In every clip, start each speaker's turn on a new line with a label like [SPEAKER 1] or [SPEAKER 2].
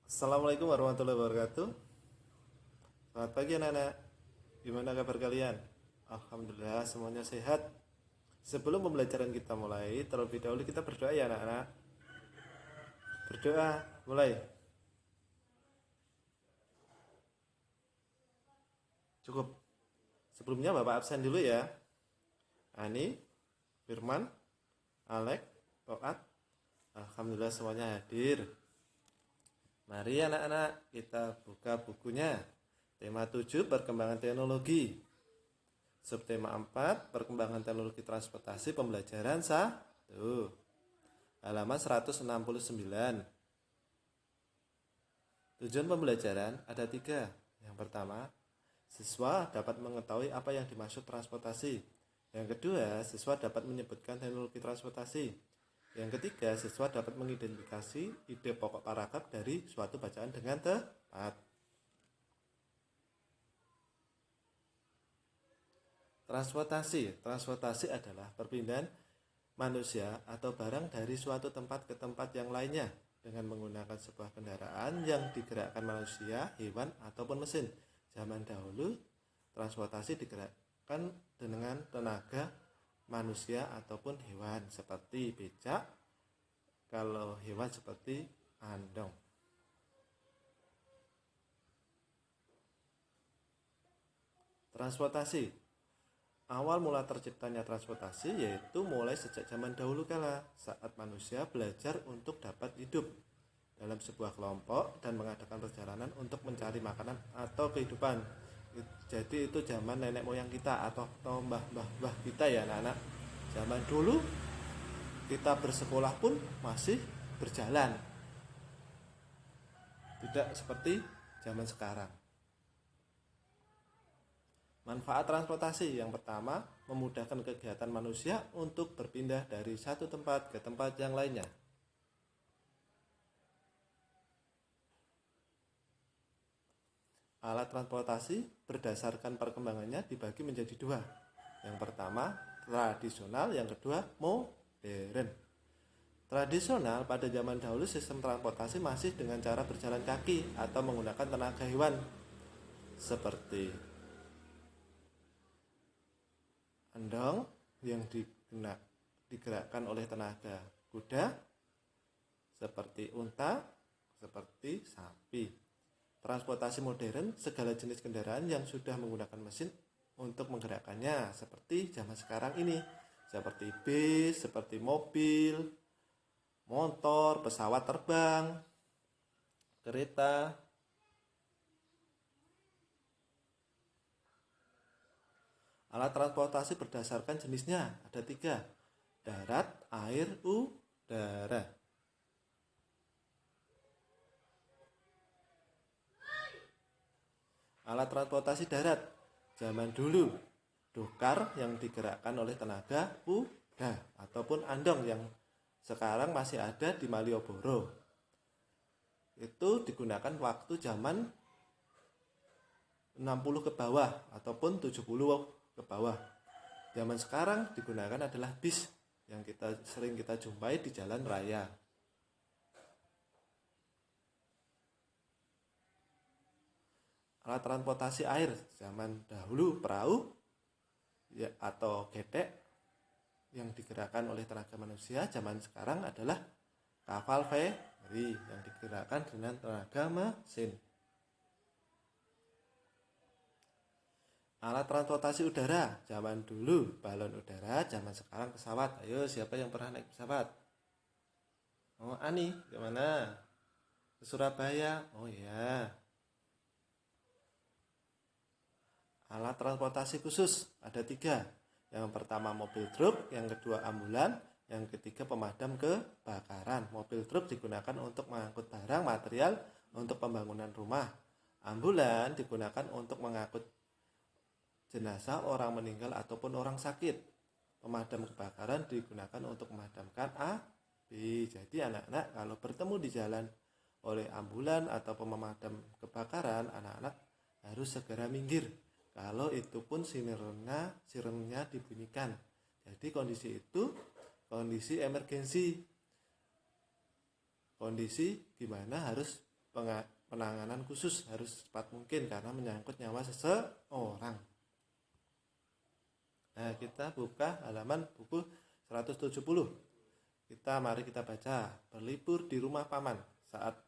[SPEAKER 1] Assalamualaikum warahmatullahi wabarakatuh. Selamat pagi anak-anak. Gimana kabar kalian? Alhamdulillah semuanya sehat. Sebelum pembelajaran kita mulai, terlebih dahulu kita berdoa ya anak-anak. Berdoa, mulai. Cukup. Sebelumnya Bapak absen dulu ya. Ani, Firman, Alek, Toat. Alhamdulillah semuanya hadir. Mari anak-anak kita buka bukunya. Tema 7 perkembangan teknologi. Subtema 4 perkembangan teknologi transportasi pembelajaran 1. Halaman 169. Tujuan pembelajaran ada 3. Yang pertama, siswa dapat mengetahui apa yang dimaksud transportasi. Yang kedua, siswa dapat menyebutkan teknologi transportasi. Yang ketiga, siswa dapat mengidentifikasi ide pokok paragraf dari suatu bacaan dengan tepat. Transportasi adalah perpindahan manusia atau barang dari suatu tempat ke tempat yang lainnya dengan menggunakan sebuah kendaraan yang digerakkan manusia, hewan, ataupun mesin. Zaman dahulu, transportasi digerakkan dengan tenaga manusia ataupun hewan seperti becak, kalau hewan seperti andong. Transportasi. Awal mula terciptanya transportasi yaitu mulai sejak zaman dahulu kala saat manusia belajar untuk dapat hidup dalam sebuah kelompok dan mengadakan perjalanan untuk mencari makanan atau kehidupan. Jadi itu zaman nenek moyang kita atau mbah-mbah kita ya anak-anak. Zaman dulu kita bersekolah pun masih berjalan, tidak seperti zaman sekarang. Manfaat transportasi yang pertama, memudahkan kegiatan manusia untuk berpindah dari satu tempat ke tempat yang lainnya. Alat transportasi berdasarkan perkembangannya dibagi menjadi 2. Yang pertama, tradisional, yang kedua, modern. Tradisional pada zaman dahulu sistem transportasi masih dengan cara berjalan kaki atau menggunakan tenaga hewan seperti andong yang digerakkan oleh tenaga kuda, seperti unta, seperti sapi. Transportasi modern, segala jenis kendaraan yang sudah menggunakan mesin untuk menggerakkannya, seperti zaman sekarang ini, seperti bis, seperti mobil, motor, pesawat terbang, kereta. Alat transportasi berdasarkan jenisnya ada 3. Darat, air, udara. Alat transportasi darat zaman dulu, dokar yang digerakkan oleh tenaga kuda ataupun andong yang sekarang masih ada di Malioboro. Itu digunakan waktu zaman 60 ke bawah ataupun 70 ke bawah. Zaman sekarang digunakan adalah bis yang sering kita jumpai di jalan raya. Alat transportasi air zaman dahulu perahu ya, atau getek yang digerakkan oleh tenaga manusia. Zaman sekarang adalah kapal feri yang digerakkan dengan tenaga mesin. Alat transportasi udara zaman dulu balon udara, zaman sekarang pesawat. Ayo, siapa yang pernah naik pesawat? Oh, Ani, gimana? Ke Surabaya? Oh ya. Alat transportasi khusus ada 3. Yang pertama mobil truk, yang kedua ambulan, yang ketiga pemadam kebakaran. Mobil truk digunakan untuk mengangkut barang material untuk pembangunan rumah. Ambulan digunakan untuk mengangkut jenazah orang meninggal ataupun orang sakit. Pemadam kebakaran digunakan untuk memadamkan api. Jadi anak-anak kalau bertemu di jalan oleh ambulan atau pemadam kebakaran, anak-anak harus segera minggir. Kalau itu pun sirennya dibunyikan. Jadi kondisi itu kondisi emergensi. Kondisi gimana harus penanganan khusus, harus secepat mungkin karena menyangkut nyawa seseorang. Nah, kita buka halaman buku 170. Mari kita baca. Berlibur di rumah paman. Saat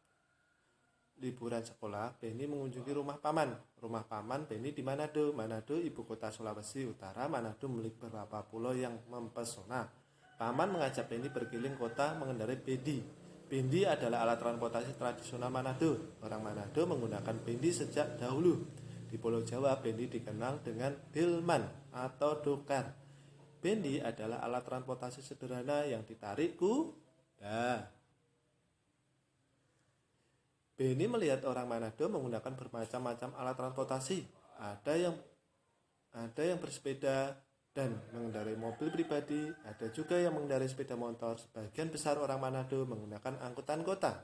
[SPEAKER 1] liburan sekolah, Beni mengunjungi rumah paman. Rumah paman Beni di Manado. Manado, ibu kota Sulawesi Utara. Manado memiliki beberapa pulau yang mempesona. Paman mengajak Beni berkeliling kota mengendarai bendi. Bendi adalah alat transportasi tradisional Manado. Orang Manado menggunakan bendi sejak dahulu. Di Pulau Jawa, bendi dikenal dengan delman atau dokar. Bendi adalah alat transportasi sederhana yang ditarik kuda. Beni melihat orang Manado menggunakan bermacam-macam alat transportasi. Ada yang bersepeda dan mengendarai mobil pribadi, ada juga yang mengendarai sepeda motor. Sebagian besar orang Manado menggunakan angkutan kota.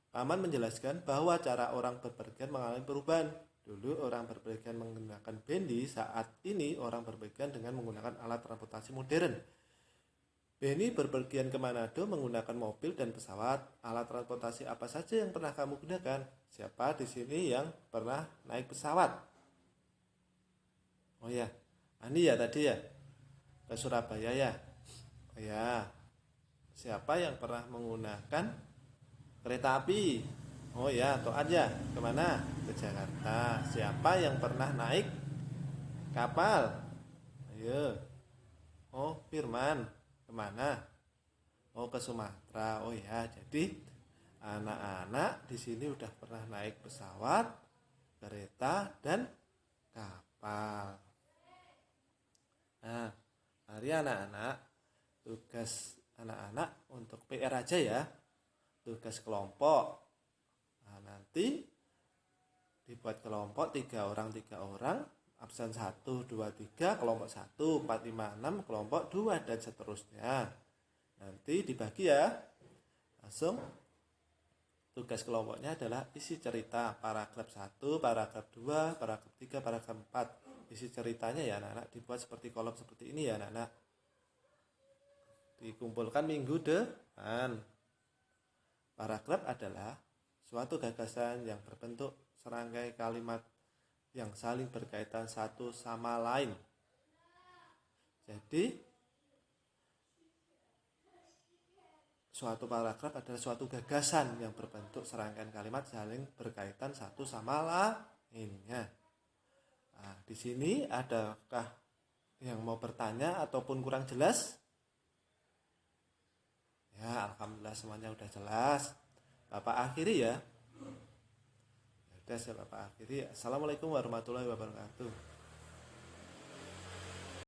[SPEAKER 1] Paman menjelaskan bahwa cara orang berpergian mengalami perubahan. Dulu orang berpergian menggunakan bendi, saat ini orang berpergian dengan menggunakan alat transportasi modern. Beni berpergian ke Manado menggunakan mobil dan pesawat. Alat transportasi apa saja yang pernah kamu gunakan? Siapa di sini yang pernah naik pesawat? Oh ya, Ani ya tadi ya, ke Surabaya ya. Oh ya, siapa yang pernah menggunakan kereta api? Oh ya, atau aja kemana? Ke Jakarta. Siapa yang pernah naik kapal? Ayo. Oh, Firman. Kemana? Oh, ke Sumatera. Oh ya, jadi anak-anak di sini udah pernah naik pesawat, kereta, dan kapal. Nah, mari anak-anak, tugas anak-anak untuk PR aja ya, tugas kelompok. Nah, nanti dibuat kelompok 3 orang, absen 1, 2, 3, kelompok 1, 4, 5, 6, kelompok 2, dan seterusnya. Nanti dibagi ya. Langsung tugas kelompoknya adalah isi cerita paragraf 1, paragraf 2, paragraf 3, paragraf 4. Isi ceritanya ya anak-anak dibuat seperti kolom seperti ini ya anak-anak. Dikumpulkan minggu depan. Paragraf adalah suatu gagasan yang berbentuk serangkai kalimat yang saling berkaitan satu sama lain. Jadi suatu paragraf adalah suatu gagasan yang berbentuk serangkaian kalimat saling berkaitan satu sama lainnya. Nah, di sini adakah yang mau bertanya ataupun kurang jelas? Ya, alhamdulillah semuanya udah jelas. Bapak akhiri ya. Udah saya Bapak akhiri. Assalamualaikum warahmatullahi wabarakatuh.